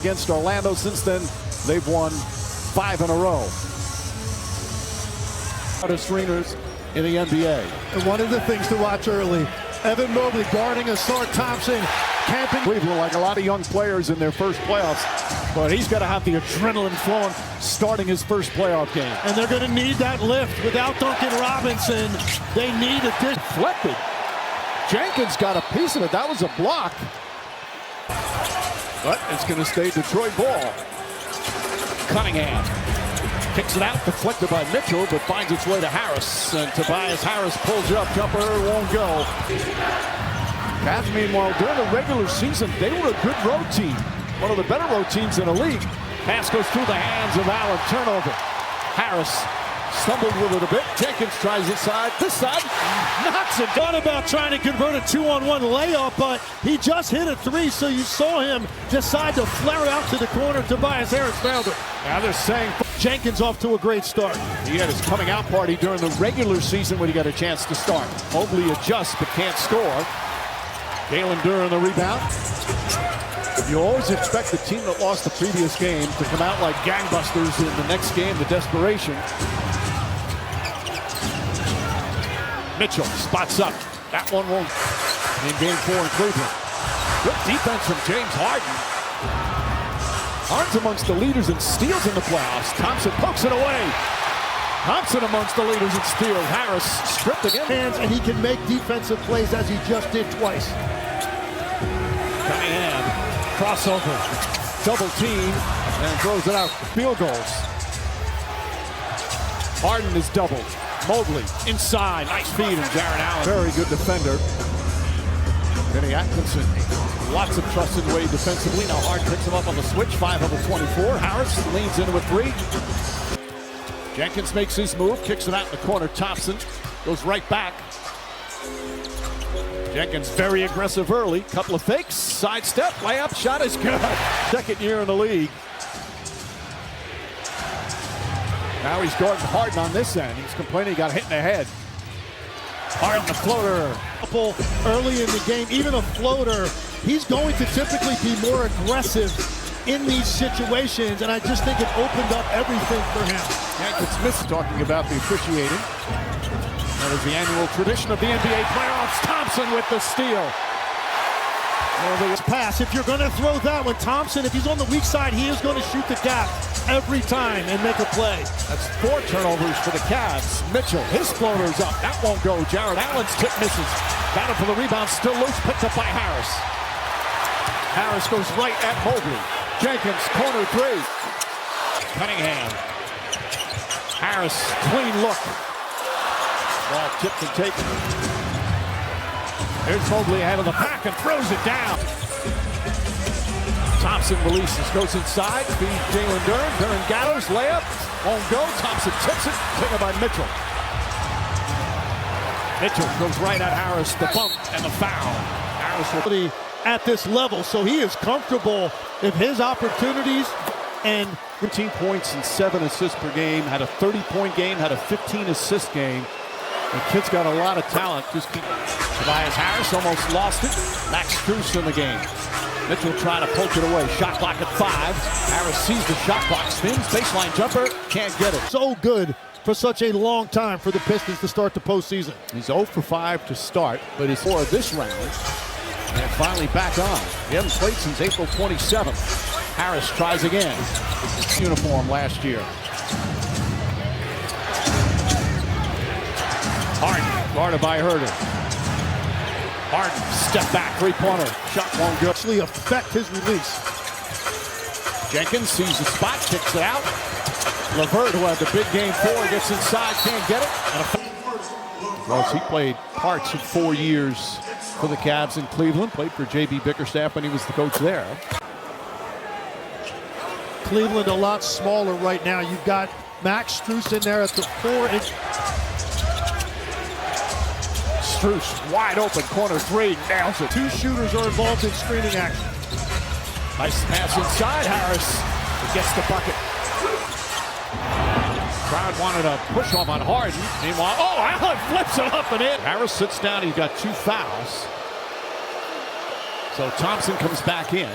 against Orlando. Since then, they've won 5 in a row. Hardest streamers in the NBA. And one of the things to watch early, Evan Mobley guarding Asar Thompson, camping. Cleveland, like a lot of young players in their first playoffs, but he's got to have the adrenaline flowing starting his first playoff game. And they're going to need that lift. Without Duncan Robinson, they need a deflected. Jenkins got a piece of it. That was a block. But it's going to stay Detroit ball. Cunningham kicks it out, deflected by Mitchell, but finds its way to Harris. And Tobias Harris pulls it up, jumper won't go. Cavs, meanwhile, during the regular season, they were a good road team. One of the better road teams in the league. Pass goes through the hands of Allen. Turnover. Harris stumbled with it a bit. Jenkins tries this side, knocks it. Thought about trying to convert a 2-on-1 layup, but he just hit a 3, so you saw him decide to flare out to the corner. Tobias Harris found it. Now they're saying Jenkins off to a great start. He had his coming out party during the regular season when he got a chance to start. Mobley adjusts but can't score. Galen Duran the rebound. You always expect the team that lost the previous game to come out like gangbusters in the next game, the desperation. Mitchell spots up. That one won't in game 4 in Cleveland. Good defense from James Harden. Harden's amongst the leaders in steals in the playoffs. Thompson pokes it away. Thompson amongst the leaders in steals. Harris stripped again. Hands, and he can make defensive plays as he just did twice. Cunningham, crossover, double team, and throws it out. Field goals. Harden is doubled. Mobley inside, nice feed, and Jared Allen. Very good defender. Benny Atkinson, lots of trust in Wade defensively. Now Harden picks him up on the switch, 5 of the 24. Harris leans into a 3. Jenkins makes his move, kicks it out in the corner. Thompson goes right back. Jenkins very aggressive early. Couple of fakes, sidestep, layup, shot is good. Second year in the league. Now he's guarding Harden on this end. He's complaining he got hit in the head. Harden the floater. Early in the game, even a floater, he's going to typically be more aggressive in these situations, and I just think it opened up everything for him. Jenkins missed talking about the officiating. That is the annual tradition of the NBA playoffs. Thompson with the steal. Pass. If you're going to throw that one, Thompson, if he's on the weak side, he is going to shoot the gap every time and make a play. That's 4 turnovers for the Cavs. Mitchell, his floater's up. That won't go. Jared Allen's tip misses. Battle for the rebound, still loose, picked up by Harris. Harris goes right at Mobley. Jenkins, corner 3. Cunningham. Harris, clean look. Ball tipped and taken. Here's Mobley ahead of the pack and throws it down. Thompson releases, goes inside, feeds Jalen Duran. Duran gathers, layup, won't go. Thompson tips it, taken by Mitchell. Mitchell goes right at Harris, the bump and the foul. Harris will at this level, so he is comfortable if his opportunities and 15 points and 7 assists per game, had a 30-point game, had a 15-assist game. The kid's got a lot of talent. Just keep. Tobias Harris almost lost it. Max Strus in the game. Mitchell trying to poke it away. Shot clock at 5. Harris sees the shot clock, spins, baseline jumper, can't get it. So good for such a long time for the Pistons to start the postseason. He's 0 for 5 to start, but he's 4 this round. And finally back on. He hasn't played since April 27th. Harris tries again. Uniform last year. Harden, guarded by Herter. Harden, step back, 3-pointer. Shot won't go. Actually affect his release. Jenkins sees the spot, kicks it out. LeVert, who had the big game 4, gets inside, can't get it. Well, he played parts of 4 years for the Cavs in Cleveland. Played for J.B. Bickerstaff when he was the coach there. Cleveland a lot smaller right now. You've got Max Strus in there at the 4-inch. Strus wide open, corner 3, nails it. 2 shooters are involved in screening action. Nice pass inside, Harris. He gets the bucket. Crowd wanted a push off on Harden. Meanwhile, Allen flips it up and in. Harris sits down, he's got 2 fouls. So Thompson comes back in.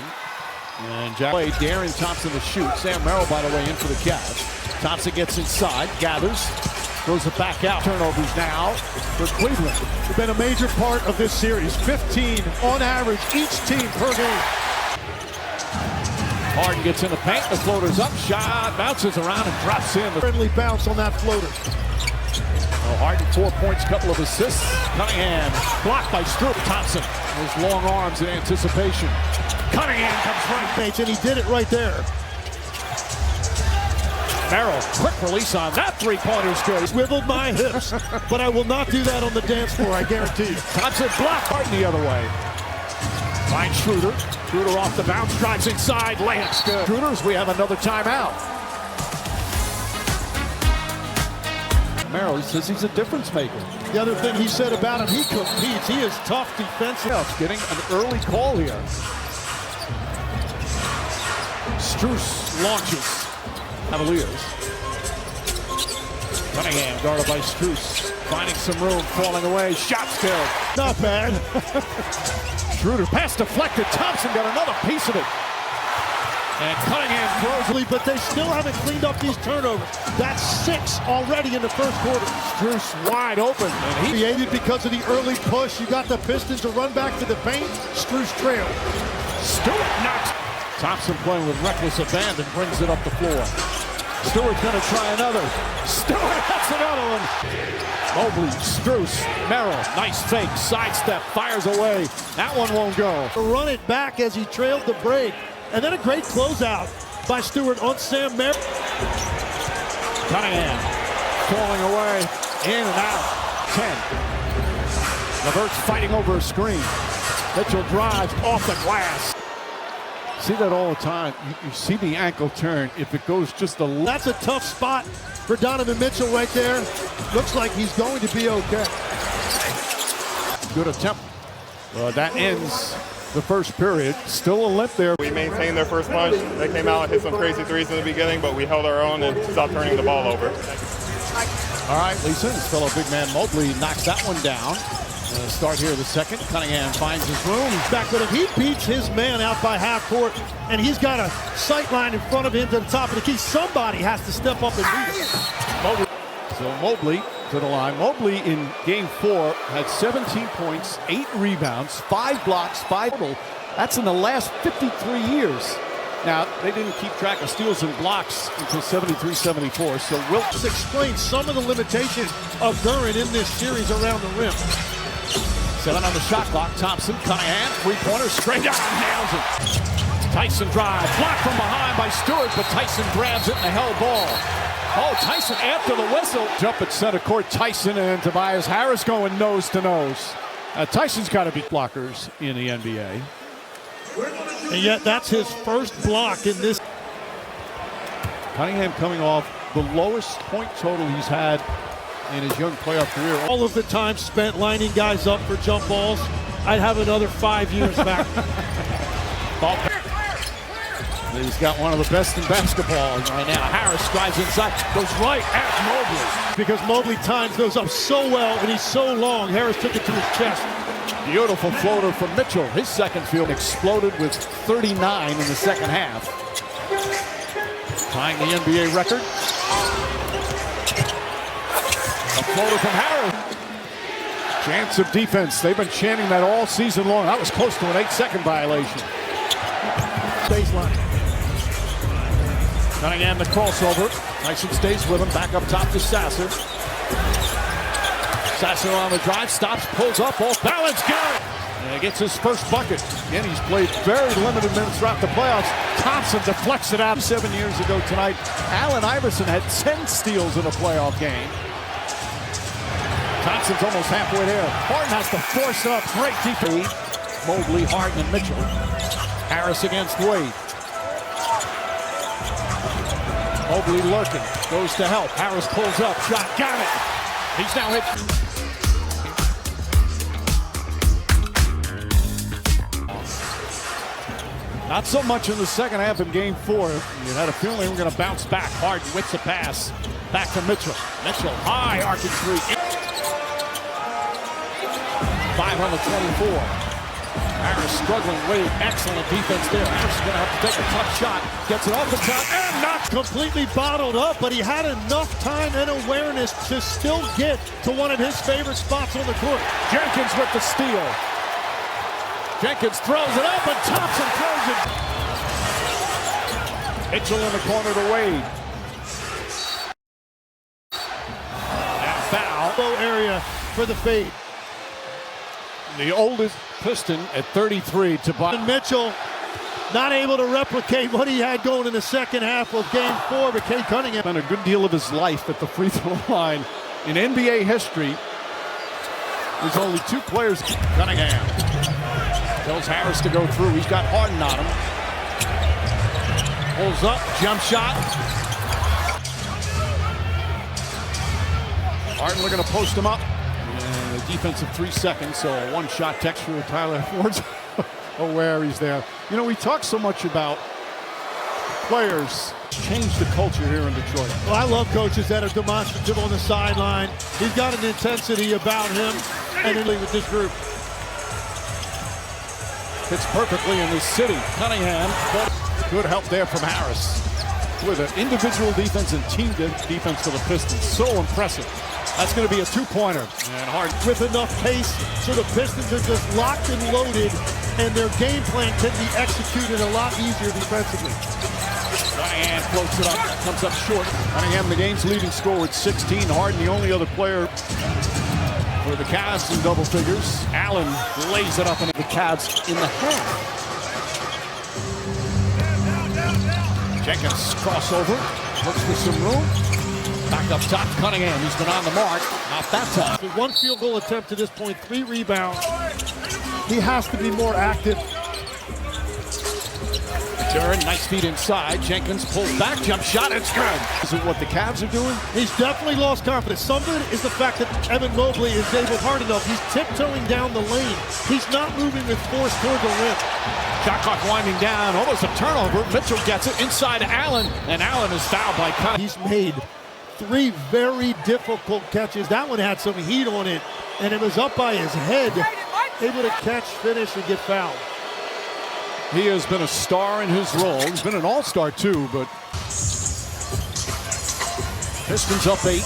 And Darren Thompson to shoot. Sam Merrill, by the way, in for the Cavs. Thompson gets inside, gathers, throws it back out. Turnovers now for Cleveland. It's been a major part of this series. 15 on average each team per game. Harden gets in the paint, the floater's up, shot, bounces around and drops in. The friendly bounce on that floater. Harden 4 points, couple of assists. Cunningham blocked by Stewart. Thompson, his long arms in anticipation. Cunningham comes right, and he did it right there. Merrill, quick release on that three-pointer's good. Swiveled my hips, but I will not do that on the dance floor, I guarantee you. Thompson blocked Harden the other way. Finds Schroeder. Schroeder off the bounce, drives inside, layups good. Schroeder's, we have another timeout. Merrill, he says he's a difference maker. The other thing he said about him, he competes. He is tough defensively. Getting an early call here. Strus launches. Cavaliers. Cunningham guarded by Strus. Finding some room, falling away. Shot's good. Not bad. Schroeder pass deflected. Thompson got another piece of it. And Cunningham throws it. But they still haven't cleaned up these turnovers. That's 6 already in the first quarter. Strus wide open. And he created because of the early push. You got the Pistons to run back to the paint. Strus trailed. Stewart knocks. Thompson playing with reckless abandon, brings it up the floor. Stewart's going to try another. Stewart, that's another one. Mobley, Strus, Merrill, nice fake, sidestep, fires away. That one won't go. Run it back as he trailed the break. And then a great closeout by Stewart on Sam Merrill. Cunningham falling away, in and out. 10. LeVert's fighting over a screen. Mitchell drives off the glass. See that all the time. You see the ankle turn. If it goes just a little. That's a tough spot for Donovan Mitchell right there. Looks like he's going to be okay. Good attempt. That ends the first period. Still a limp there. We maintained their first punch. They came out and hit some crazy threes in the beginning, but we held our own and stopped turning the ball over. All right, Lisa, his fellow big man Mobley knocks that one down. Start here the second. Cunningham finds his room. He's back with him. He beats his man out by half court, and he's got a sight line in front of him to the top of the key. Somebody has to step up and beat him. So Mobley to the line. Mobley in game 4 had 17 points, 8 rebounds, 5 blocks, 5 total. That's in the last 53 years. Now, they didn't keep track of steals and blocks until 73-74, so Wilkes explains some of the limitations of Duran in this series around the rim. 7 on the shot clock. Thompson, Cunningham, three-pointer, straight down, nails it. Tyson drives, blocked from behind by Stewart, but Tyson grabs it and a held ball. Oh, Tyson after the whistle. Jump at center court, Tyson and Tobias Harris going nose to nose. Tyson's got to beat blockers in the NBA. And yet that's his first block in this. Cunningham coming off the lowest point total he's had in his young playoff career. All of the time spent lining guys up for jump balls, I'd have another 5 years back. He's got one of the best in basketball right now. Harris drives inside, goes right at Mobley. Because Mobley times those up so well and he's so long, Harris took it to his chest. Beautiful floater from Mitchell. His second field exploded with 39 in the second half. Tying the NBA record. A floater from Harris. Chance of defense. They've been chanting that all season long. That was close to an 8-second violation. Baseline. Cunningham the crossover. Tyson stays with him. Back up top to Sasser. Sasser on the drive. Stops. Pulls up. Off balance. Good. And he gets his first bucket. Again, he's played very limited minutes throughout the playoffs. Thompson deflects it out. 7 years ago tonight, Allen Iverson had 10 steals in a playoff game. Thompson's almost halfway there. Harden has to force up. Great defense. Mobley, Harden, and Mitchell. Harris against Wade. Mobley lurking. Goes to help. Harris pulls up. Shot. Got it. He's now hit. Not so much in the second half in game 4. You had a feeling we were going to bounce back. Harden whips a pass. Back to Mitchell. Mitchell, high arcing three. 5 on the 24. Harris struggling. Wade, excellent defense there. Harris is going to have to take a tough shot. Gets it off the top and not Completely bottled up, but he had enough time and awareness to still get to one of his favorite spots on the court. Jenkins with the steal. Jenkins throws it up and Thompson throws it. Mitchell in the corner to Wade. And foul. Low area for the fade. The oldest Piston at 33 to And Mitchell not able to replicate what he had going in the second half of Game 4, but Cade Cunningham spent a good deal of his life at the free throw line. In NBA history, there's only two players. Cunningham tells Harris to go through. He's got Harden on him. Pulls up, jump shot. Harden looking to post him up. And a defensive 3 seconds, so a one-shot text for Tyler Ford's aware he's there. You know, we talk so much about players change the culture here in Detroit. Well, I love coaches that are demonstrative on the sideline. He's got an intensity about him, and then with this group. Fits perfectly in this city. Cunningham, good help there from Harris. With an individual defense and team defense for the Pistons. So impressive. That's going to be a two-pointer. And Harden with enough pace, so the Pistons are just locked and loaded, and their game plan can be executed a lot easier defensively. Cunningham floats it up, comes up short. Cunningham, the game's leading scorer with 16. Harden, the only other player for the Cavs in double figures. Allen lays it up into the Cavs in the half. Jenkins crossover, looks for some room. Back up top, Cunningham, he's been on the mark. Not that time. With one field goal attempt to this point, 3 rebounds. He has to be more active. Turn, nice feet inside. Jenkins pulls back, jump shot, it's good. Is it what the Cavs are doing? He's definitely lost confidence. Some of it is the fact that Evan Mobley is able hard enough. He's tiptoeing down the lane. He's not moving with force toward the rim. Shot clock winding down, almost a turnover. Mitchell gets it inside to Allen, and Allen is fouled by Cunningham. He's made 3 very difficult catches. That one had some heat on it, and it was up by his head. Able to catch, finish, and get fouled. He has been a star in his role. He's been an all-star too, but Pistons up 8,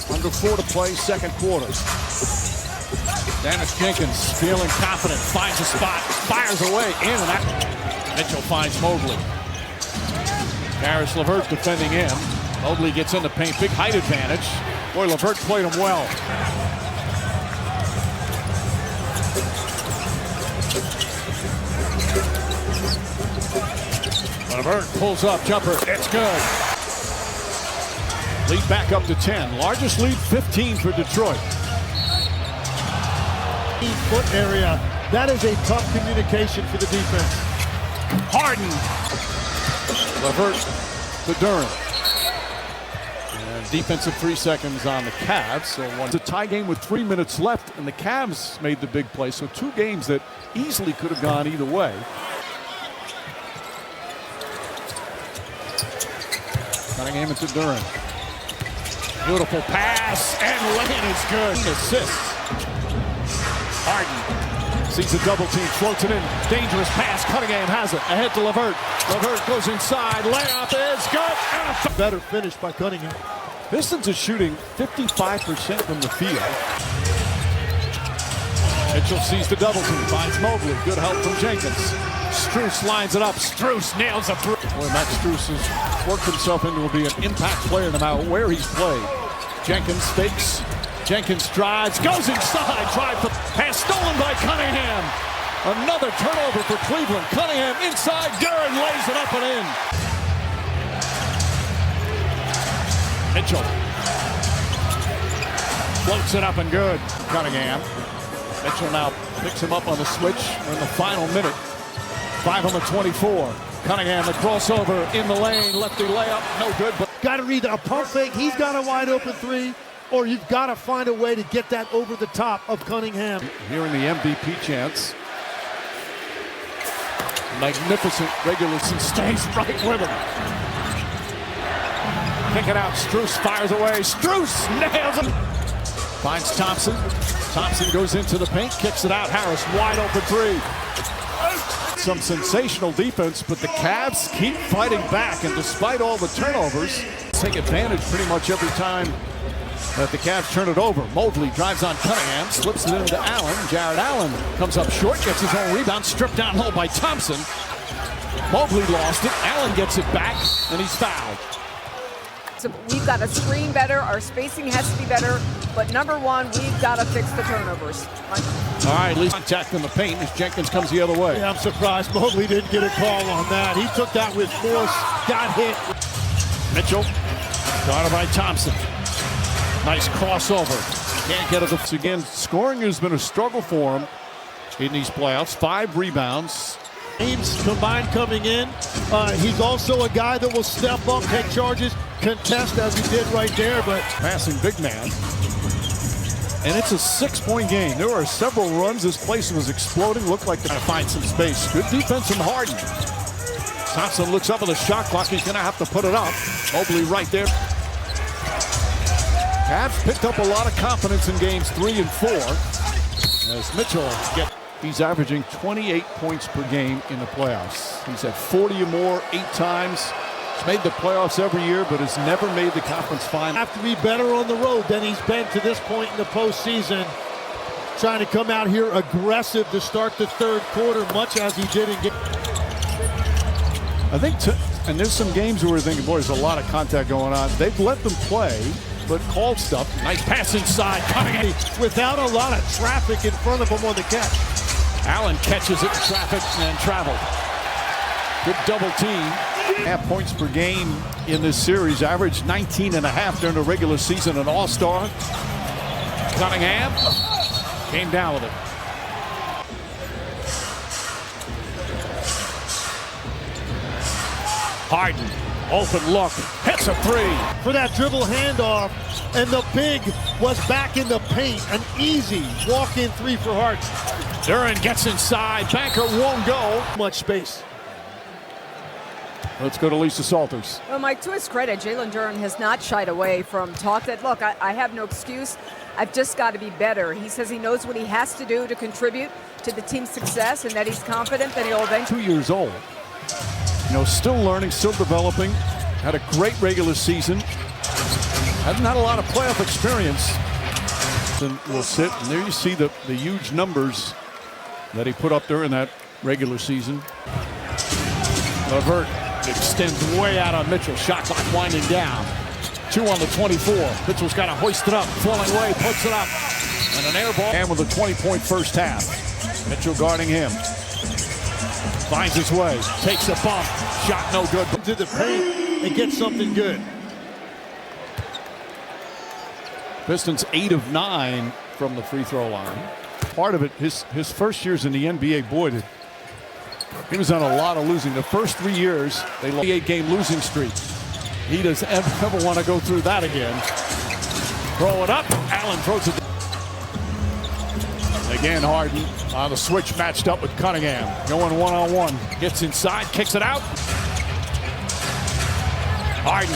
under 4 to play, second quarter. Dennis Jenkins feeling confident, finds a spot, fires away, in and out. Mitchell finds Mobley. Harris LeVert defending him. Mobley gets in the paint, big height advantage. Boy, LeVert played him well. LeVert pulls up, jumper, it's good. Lead back up to 10, largest lead 15 for Detroit. Foot area, that is a tough communication for the defense. Harden. LeVert to Durant. And defensive 3 seconds on the Cavs. So it's a tie game with 3 minutes left, and the Cavs made the big play. So 2 games that easily could have gone either way. Cunningham into Durant. Beautiful pass, and lane is good. Assist. Harden sees a double team, floats it in. Dangerous pass. Cunningham has it. Ahead to LeVert. LeVert goes inside. Layup is good. Better finish by Cunningham. Pistons are shooting 55% from the field. Mitchell sees the double team. Finds Mobley. Good help from Jenkins. Strus lines it up. Strus nails a three. Boy, Max Strus has worked himself into being an impact player no matter where he's played. Jenkins fakes. Jenkins drives, goes inside, drive for pass stolen by Cunningham. Another turnover for Cleveland. Cunningham inside, Durant lays it up and in. Mitchell floats it up and good. Cunningham. Mitchell now picks him up on the switch in the final minute. 5 on the 24. Cunningham, the crossover in the lane, lefty layup, no good. But got to read a pump fake. He's got a wide open 3. Or you've got to find a way to get that over the top of Cunningham. Here in the MVP chance. Magnificent regular season, stays right with him. Kick it out, Strus fires away. Strus nails him. Finds Thompson. Thompson goes into the paint, kicks it out. Harris wide open 3. some sensational defense, but the Cavs keep fighting back, and despite all the turnovers, take advantage pretty much every time that the Cavs turn it over. Mobley drives on Cunningham, slips it into Allen. Jared Allen comes up short, gets his own rebound, stripped down low by Thompson. Mobley lost it. Allen gets it back, and he's fouled. So we've got to screen better. Our spacing has to be better. But number one, we've got to fix the turnovers. All right, least contact in the paint as Jenkins comes the other way. Yeah, I'm surprised Mobley didn't get a call on that. He took that with force, got hit. Mitchell, guarded by Thompson. Nice crossover. Can't get it. Again, scoring has been a struggle for him in these playoffs. 5 rebounds. Games combined coming in. He's also a guy that will step up, take charges, contest as he did right there. But passing big man. And it's a 6-point game. There are several runs. This place was exploding. Looked like they're going to find some space. Good defense from Harden. Thompson looks up at the shot clock. He's going to have to put it up. Mobley right there. Cavs picked up a lot of confidence in games 3 and 4. As Mitchell he's averaging 28 points per game in the playoffs. He's had 40 or more 8 times. He's made the playoffs every year, but has never made the conference final. Have to be better on the road than he's been to this point in the postseason. Trying to come out here aggressive to start the third quarter, much as he did in game. I think, and there's some games where we're thinking, boy, there's a lot of contact going on. They've let them play, but called stuff. Nice pass inside, coming in. Without a lot of traffic in front of him on the catch. Allen catches it in traffic and traveled. Good double team. Half points per game in this series. Averaged 19.5 during the regular season. An all-star. Cunningham came down with it. Harden, open look, hits a 3. For that dribble handoff, and the big was back in the paint. An easy walk-in 3 for Harden. Duran gets inside, Banker won't go. Much space. Let's go to Lisa Salters. Well, Mike, to his credit, Jalen Duran has not shied away from talk that, look, I have no excuse. I've just got to be better. He says he knows what he has to do to contribute to the team's success and that he's confident that he'll eventually. 2 years old. You know, still learning, still developing. Had a great regular season. Hasn't had a lot of playoff experience. And will sit, and there you see the huge numbers that he put up there in that regular season. LeVert extends way out on Mitchell. Shot clock winding down. 2 on the 24. Mitchell's got to hoist it up. Falling away, puts it up. And an air ball. And with a 20-point first half. Mitchell guarding him. Finds his way. Takes a bump. Shot no good. To the paint and get something good. Pistons 8 of 9 from the free throw line. Part of it, his first years in the NBA, boy, he was on a lot of losing. The first 3 years, they lost 8-game losing streak. He does ever want to go through that again. Throw it up. Allen throws it. Again, Harden on the switch, matched up with Cunningham. Going one-on-one. Gets inside, kicks it out. Harden.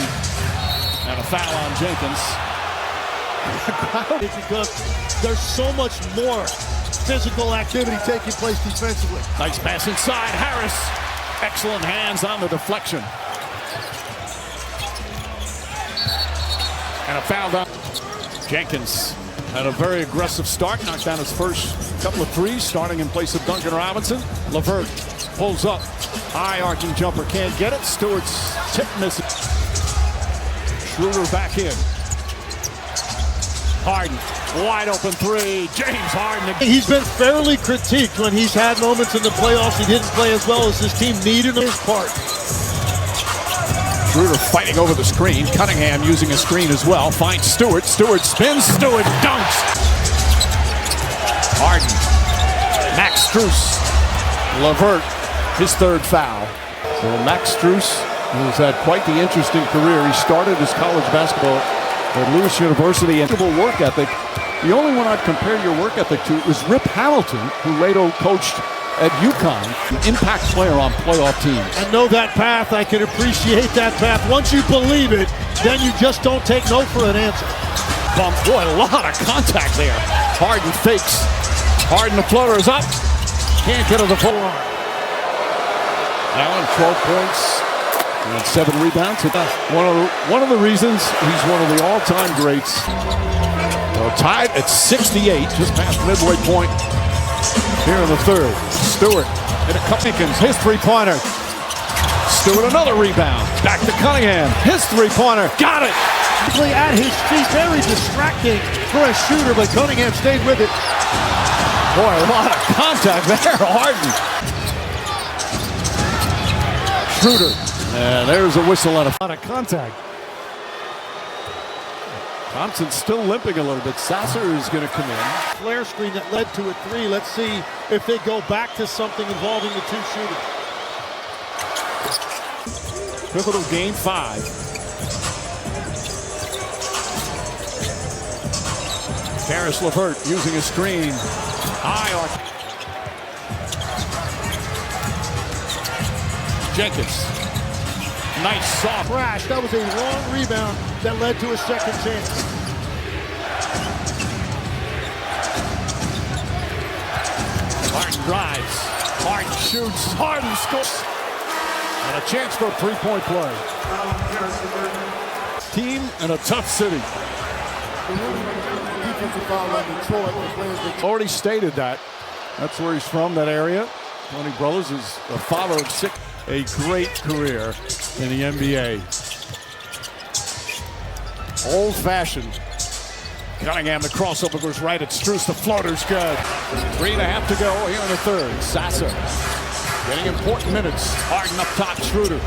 And a foul on Jenkins. Because there's so much more physical activity taking place defensively. Nice pass inside. Harris. Excellent hands on the deflection. And a foul down. Jenkins had a very aggressive start. Knocked down his first couple of threes, starting in place of Duncan Robinson. LeVert pulls up. High arcing jumper. Can't get it. Stewart's tip misses. Schroeder back in. Harden, wide open 3. James Harden. He's been fairly critiqued when he's had moments in the playoffs. He didn't play as well as his team needed his part. Schroeder fighting over the screen. Cunningham using a screen as well. Finds Stewart. Stewart spins. Stewart dunks. Harden. Max Strus. LeVert, his 3rd foul. So Max Strus has had quite the interesting career. He started his college basketball at Lewis University and work ethic. The only one I'd compare your work ethic to is Rip Hamilton, who later coached at UConn, an impact player on playoff teams. I know that path. I can appreciate that path. Once you believe it, then you just don't take no for an answer. Bump, boy, a lot of contact there. Harden fakes. Harden, the floater is up. Can't get to the floor. Allen, 12 points and 7 rebounds. One of the reasons he's one of the all-time greats. Tied at 68, just past midway point here in the third. Stewart and Pelicans, his three-pointer. Stewart another rebound. Back to Cunningham. His three-pointer. Got it. At his feet, very distracting for a shooter, but Cunningham stayed with it. Boy, a lot of contact there. Harden. Schroeder. And there's a whistle and a lot of contact. Thompson's still limping a little bit. Sasser is going to come in. Flare screen that led to a three. Let's see if they go back to something involving the two shooters. Pivotal game 5. Karis LeVert using a screen. High on Jenkins. Nice soft crash. That was a long rebound that led to a second chance. Harden drives. Harden shoots. Harden scores. And a chance for a three-point play. Team in a tough city. Already stated that. That's where he's from, that area. Tony Brothers is a father of 6. A great career in the NBA. Old-fashioned. Cunningham, the crossover goes right at Strus. The floater's good. 3.5 to go here in the third. Sasser getting important minutes. Harden up top, Schroeder.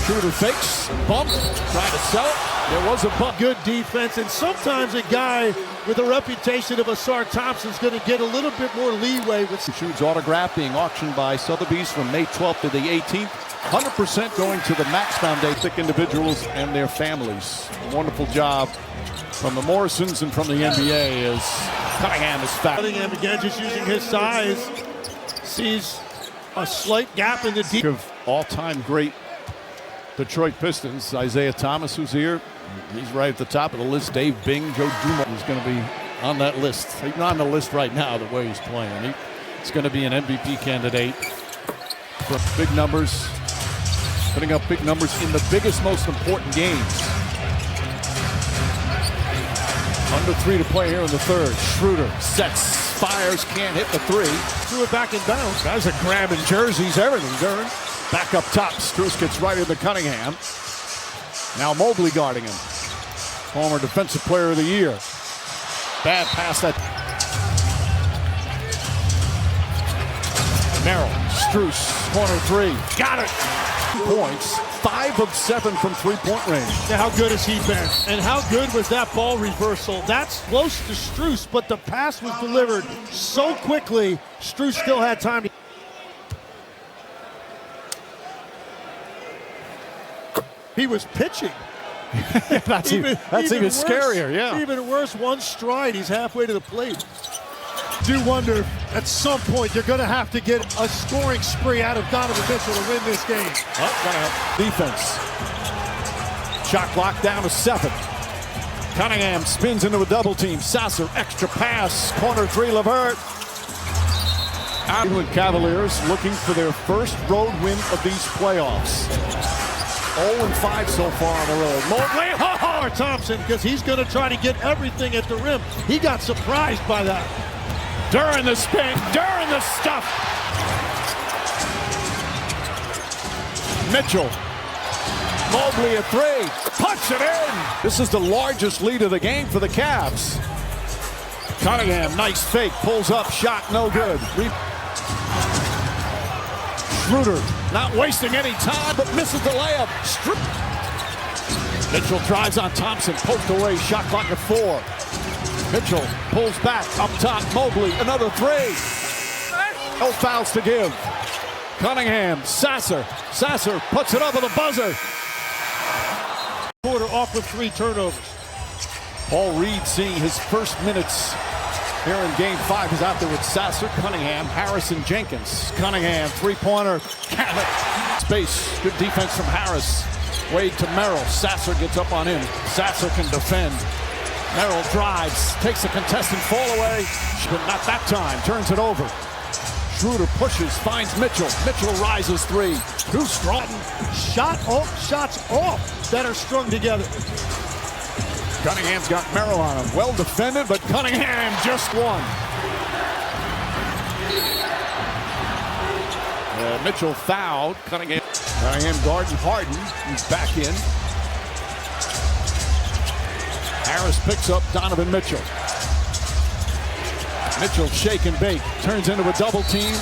Schroeder fakes, bump, trying to sell it. There was a bump. Good defense, and sometimes a guy with a reputation of Asar Thompson's going to get a little bit more leeway with. Shoes autograph being auctioned by Sotheby's from May 12th to the 18th. 100% going to the Max Foundation, individuals and their families. A wonderful job from the Morrisons and from the NBA as Cunningham is fat. Cunningham again just using his size. Sees a slight gap in the deep. Of all-time great Detroit Pistons, Isaiah Thomas, who's here. He's right at the top of the list. Dave Bing, Joe Dumars is going to be on that list. He's not on the list right now the way he's playing. He's going to be an MVP candidate for big numbers, putting up big numbers in the biggest, most important games. Under 3 to play here in the third. Schroeder sets, fires, can't hit the 3. Threw it back in bounds. Guys are grabbing jerseys, everything, Darren. Back up top, Strus gets right into Cunningham. Now Mobley guarding him. Former Defensive Player of the Year. Bad pass that. Merrill, Strus, corner 3. Got it! 2 points, 5 of 7 from three-point range. Now how good has he been? And how good was that ball reversal? That's close to Strus, but the pass was delivered so quickly, Strus still had time to. He was pitching. That's even worse, scarier, yeah. Even worse, one stride, he's halfway to the plate. Do wonder at some point you're going to have to get a scoring spree out of Donovan Mitchell to win this game. Defense. Shot clock down to 7. Cunningham spins into a double team. Sasser, extra pass. Corner 3, LeVert. Orleans Cavaliers looking for their first road win of these playoffs. 0-5 so far on the road. Mobley, or Thompson, because he's going to try to get everything at the rim. He got surprised by that. During the spin, during the stuff. Mitchell. Mobley a 3. Puts it in. This is the largest lead of the game for the Cavs. Cunningham, nice fake. Pulls up, shot, no good. Schroeder not wasting any time, but misses the layup. Mitchell drives on Thompson, poked away, shot clock at 4. Mitchell pulls back, up top, Mobley, another 3. No fouls to give. Cunningham, Sasser puts it up with a buzzer. Quarter off with 3 turnovers. Paul Reed seeing his first minutes here in game 5. He's out there with Sasser, Cunningham, Harris, and Jenkins. Cunningham, three-pointer, space, good defense from Harris. Wade to Merrill, Sasser gets up on him. Sasser can defend. Merrill drives, takes a contested fall away, but not that time, turns it over. Schroeder pushes, finds Mitchell. Mitchell rises three. Too strong. Shots off that are strung together. Cunningham's got Merrill on him. Well defended, but Cunningham just won. Mitchell fouled. Cunningham guarding Harden. He's back in. Harris picks up Donovan Mitchell. Mitchell shake and bake. Turns into a double team.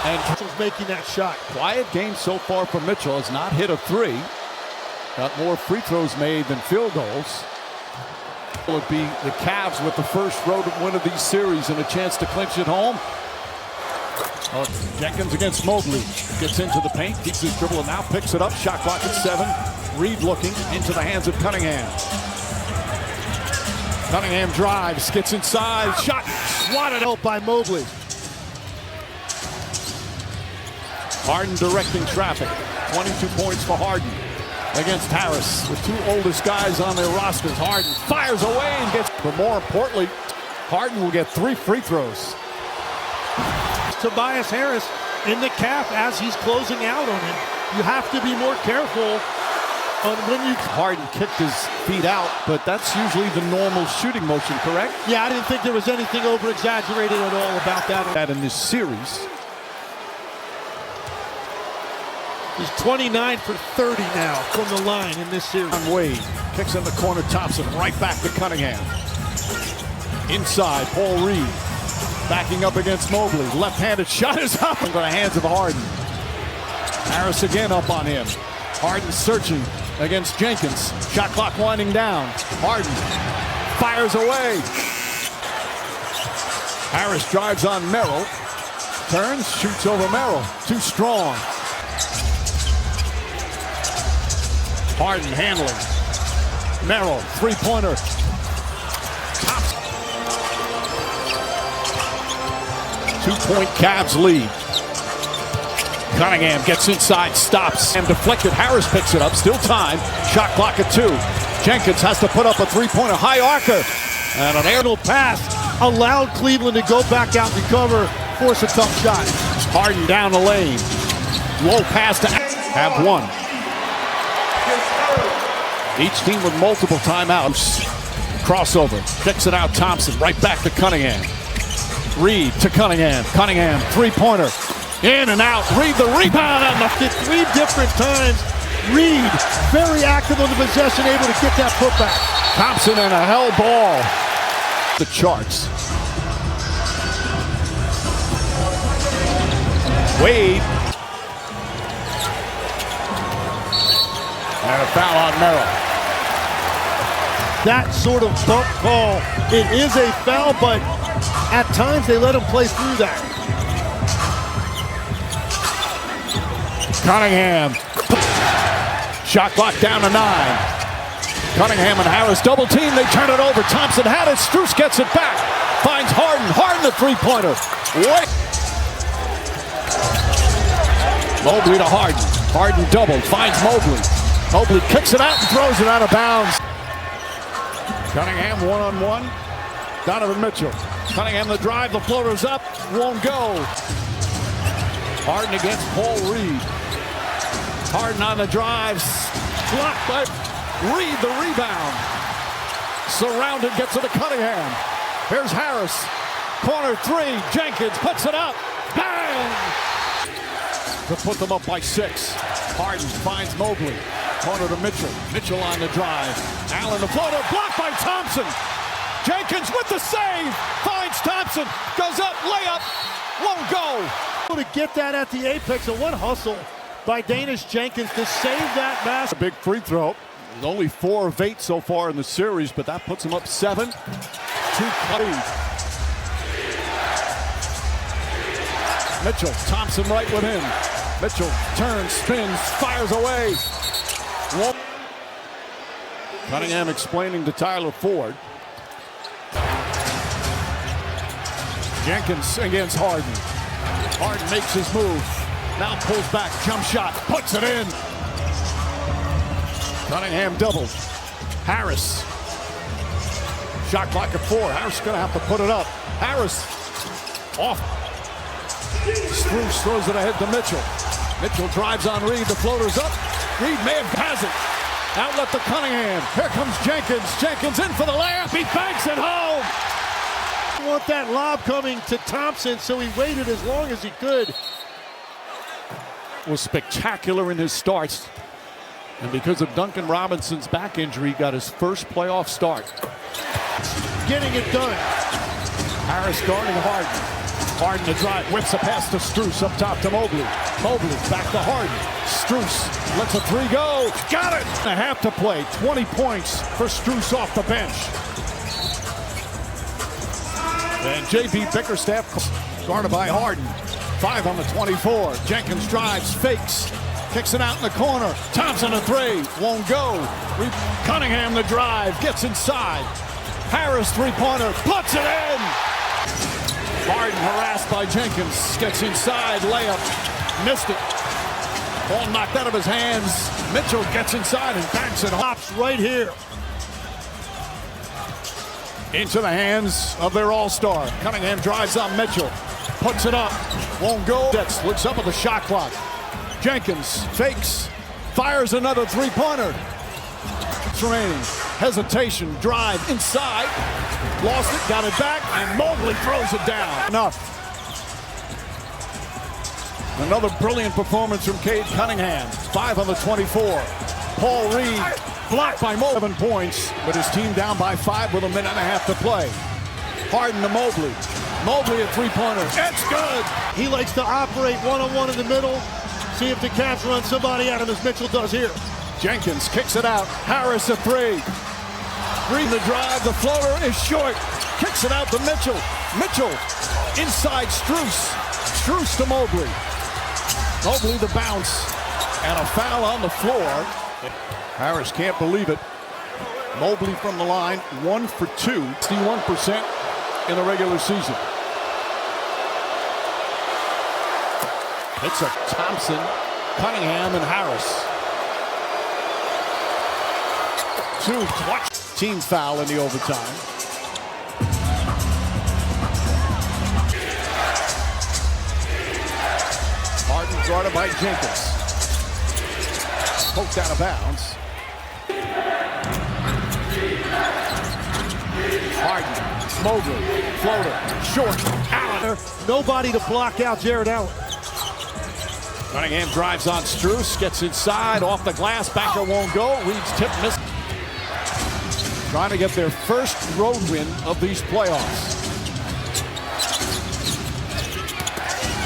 And Mitchell's making that shot. Quiet game so far for Mitchell. Has not hit a three. Got more free throws made than field goals. Will it be the Cavs with the first road win of these series and a chance to clinch it home? Jenkins against Mobley. Gets into the paint, keeps his dribble, and now picks it up. Shot clock at 7. Reed looking into the hands of Cunningham. Cunningham drives, gets inside, shot swatted out by Mobley. Harden directing traffic. 22 points for Harden against Harris. The two oldest guys on their rosters. Harden fires away and gets, but more importantly, Harden will get 3 free throws. Tobias Harris in the calf as he's closing out on him. You have to be more careful on when you... Harden kicked his feet out, but that's usually the normal shooting motion, correct? Yeah, I didn't think there was anything over-exaggerated at all about that. In this series. He's 29 for 30 now from the line in this series. Wade kicks in the corner, Thompson right back to Cunningham. Inside, Paul Reed backing up against Mobley. Left-handed shot is up into the hands of Harden. Harris again up on him. Harden searching against Jenkins. Shot clock winding down. Harden fires away. Harris drives on Merrill. Turns, shoots over Merrill. Too strong. Harden handling. Merrill, three-pointer. Top. 2-point Cavs lead. Cunningham gets inside, stops, and deflected. Harris picks it up, still time. Shot clock at 2. Jenkins has to put up a three-pointer. High archer. And an aerial pass allowed Cleveland to go back out and cover, force a tough shot. Harden down the lane. Low pass to have one. Each team with multiple timeouts. Crossover. Kicks it out. Thompson right back to Cunningham. Reed to Cunningham. Cunningham, three-pointer. In and out. Reed the rebound. And the 3 different times. Reed very active on the possession, able to get that putback. Thompson and a hell ball. The charts. Wade. And a foul on Merrill. That sort of bump call, it is a foul, but at times they let him play through that. Cunningham. Shot clock down to 9. Cunningham and Harris double team. They turn it over. Thompson had it. Strus gets it back. Finds Harden. Harden the three-pointer. Mobley to Harden. Harden doubled. Finds Mobley. Mobley kicks it out and throws it out of bounds. Cunningham one-on-one. Donovan Mitchell. Cunningham the drive. The floater's up. Won't go. Harden against Paul Reed. Harden on the drive. Blocked by Reed, the rebound. Surrounded, gets it to Cunningham. Here's Harris. Corner 3. Jenkins puts it up. Bang! To put them up by 6. Harden finds Mobley. Corner to Mitchell. Mitchell on the drive. Allen the floater. Blocked by Thompson. Jenkins with the save. Finds Thompson. Goes up. Layup. Won't go. To get that at the apex, and what hustle by Danish Jenkins to save that basket. A big free throw. There's only 4 of 8 so far in the series, but that puts him up 7. 2 lead. Mitchell, Thompson right with him. Mitchell turns, spins, fires away. Cunningham explaining to Tyler Ford. Jenkins against Harden. Harden makes his move. Now pulls back, jump shot, puts it in. Cunningham doubles. Harris. Shot clock at 4. Harris is going to have to put it up. Harris off. Strus throws it ahead to Mitchell. Mitchell drives on Reed. The floater's up. Reed may have has it. Outlet to Cunningham. Here comes Jenkins. Jenkins in for the layup. He banks it home. Want that lob coming to Thompson, so he waited as long as he could. Was spectacular in his starts. And because of Duncan Robinson's back injury, he got his first playoff start. Getting it done. Harris guarding Harden. Harden to drive, whips a pass to Strus up top to Mobley. Mobley back to Harden. Strus lets a three go. Got it! A half to play. 20 points for Strus off the bench. And J.B. Bickerstaff guarded by Harden. 5 on the 24. Jenkins drives, fakes, kicks it out in the corner. Thompson a three, won't go. Cunningham the drive, gets inside. Harris three-pointer, puts it in. Harden harassed by Jenkins, gets inside, layup, missed it. Ball knocked out of his hands. Mitchell gets inside and banks it. Hops right here. Into the hands of their all-star. Cunningham drives on Mitchell, puts it up, won't go. Looks up at the shot clock. Jenkins fakes, fires another three-pointer. It's remaining. Hesitation, drive inside, lost it, got it back, and Mobley throws it down. Enough. Another brilliant performance from Cade Cunningham. 5 on the 24. Paul Reed blocked by Mobley. 7 points, but his team down by 5 with a minute and a half to play. Harden to Mobley. Mobley a three-pointer. It's good. He likes to operate one-on-one in the middle. See if the Cavs run somebody out, and as Mitchell does here. Jenkins kicks it out. Harris a three. Reed the drive. The floater is short. Kicks it out to Mitchell. Mitchell inside Strus. Strus to Mobley. Mobley the bounce. And a foul on the floor. Harris can't believe it. Mobley from the line, 1 for 2. 61% in the regular season. It's a Thompson, Cunningham, and Harris. 2 clutch. Team foul in the overtime. Harden guarded by Jenkins. Poked out of bounds. Harden, Mobley, floater, short, Allen. Nobody to block out Jared Allen. Cunningham drives on Strus, gets inside, off the glass, backer won't go. Reed's tip missed. Trying to get their first road win of these playoffs.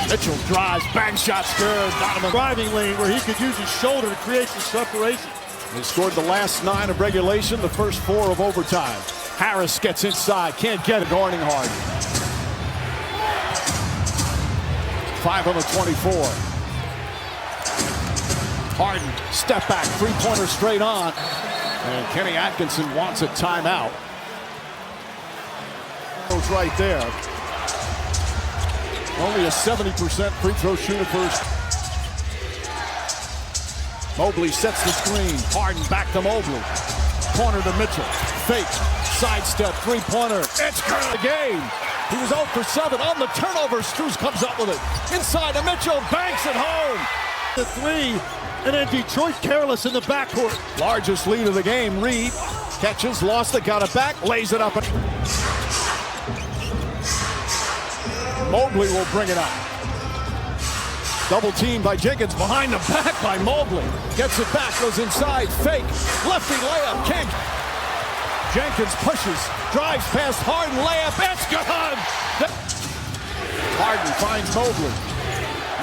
Mitchell drives, bang shots good. Donovan Driving lane where he could use his shoulder to create some separation. They scored the last 9 of regulation, the first 4 of overtime. Harris gets inside, can't get it, guarding Harden. 5 on the 24. Harden, step back, three-pointer straight on. And Kenny Atkinson wants a timeout. Goes right there. Only a 70% free throw shooter first. Mobley sets the screen. Harden back to Mobley. Corner to Mitchell. Fake. Sidestep. Three-pointer. It's good. The game. He was 0 for 7 on the turnover. Strus comes up with it. Inside to Mitchell. Banks it home. The three. And then Detroit careless in the backcourt. Largest lead of the game. Reed catches, lost it, got it back, lays it up. Mobley will bring it up. Double team by Jenkins, behind the back by Mobley. Gets it back, goes inside, fake, lefty layup, can't. Jenkins pushes, drives past Harden, layup, it's good! Harden finds Mobley.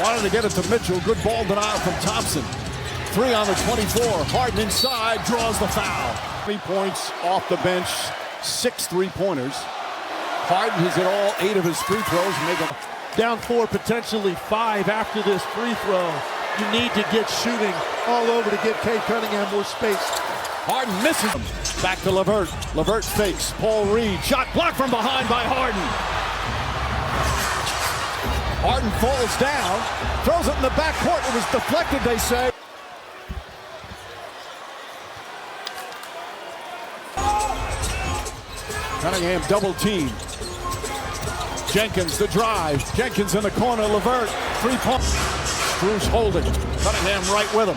Wanted to get it to Mitchell, good ball denial from Thompson. 3 on the 24, Harden inside, draws the foul. 3 points off the bench, 6 three-pointers. Harden has hit all 8 of his free throws. Make them down 4, potentially 5 after this free throw. You need to get shooting all over to give Cade Cunningham more space. Harden misses him. Back to LeVert. LeVert fakes. Paul Reed, shot blocked from behind by Harden. Harden falls down, throws it in the backcourt. It was deflected, they say. Cunningham double team. Jenkins, the drive. Jenkins in the corner, Levert, 3-point. Strus holding, Cunningham right with him.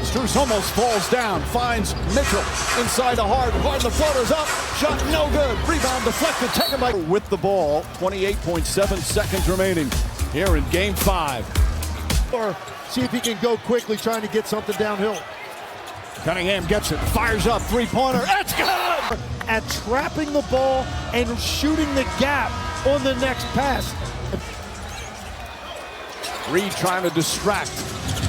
Strus almost falls down, finds Mitchell inside the Harden. Harden, the floater's up, shot no good. Rebound deflected, taken by with the ball. 28.7 seconds remaining here in Game 5. Or see if he can go quickly trying to get something downhill. Cunningham gets it, fires up, three-pointer, it's good! At trapping the ball and shooting the gap on the next pass. Reed trying to distract.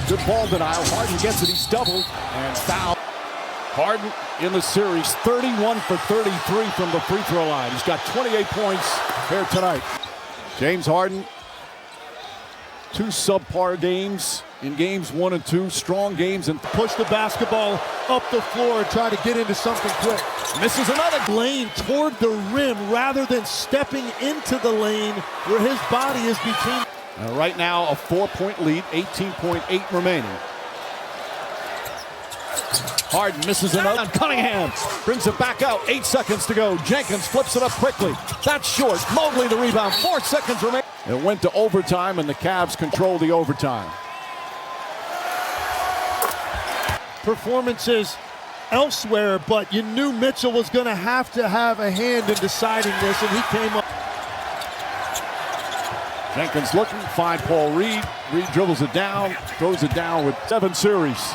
Good ball denial. Harden gets it. He's doubled and fouled. Harden in the series, 31 for 33 from the free throw line. He's got 28 points here tonight. James Harden, 2 subpar games in games 1 and 2. Strong games and Push the basketball up the floor and try to get into something quick. misses another. Lane toward the rim rather than stepping into the lane where his body is between. Right now, a 4-point lead, 18.8 remaining. Harden misses another. Cunningham brings it back out. 8 seconds to go. Jenkins flips it up quickly. That's short. Mobley the rebound. 4 seconds remaining. It went to overtime, and the Cavs control the overtime. Performances elsewhere, but you knew Mitchell was going to have a hand in deciding this, and he came up. Jenkins looking, find Paul Reed. Reed dribbles it down, throws it down with 7 series.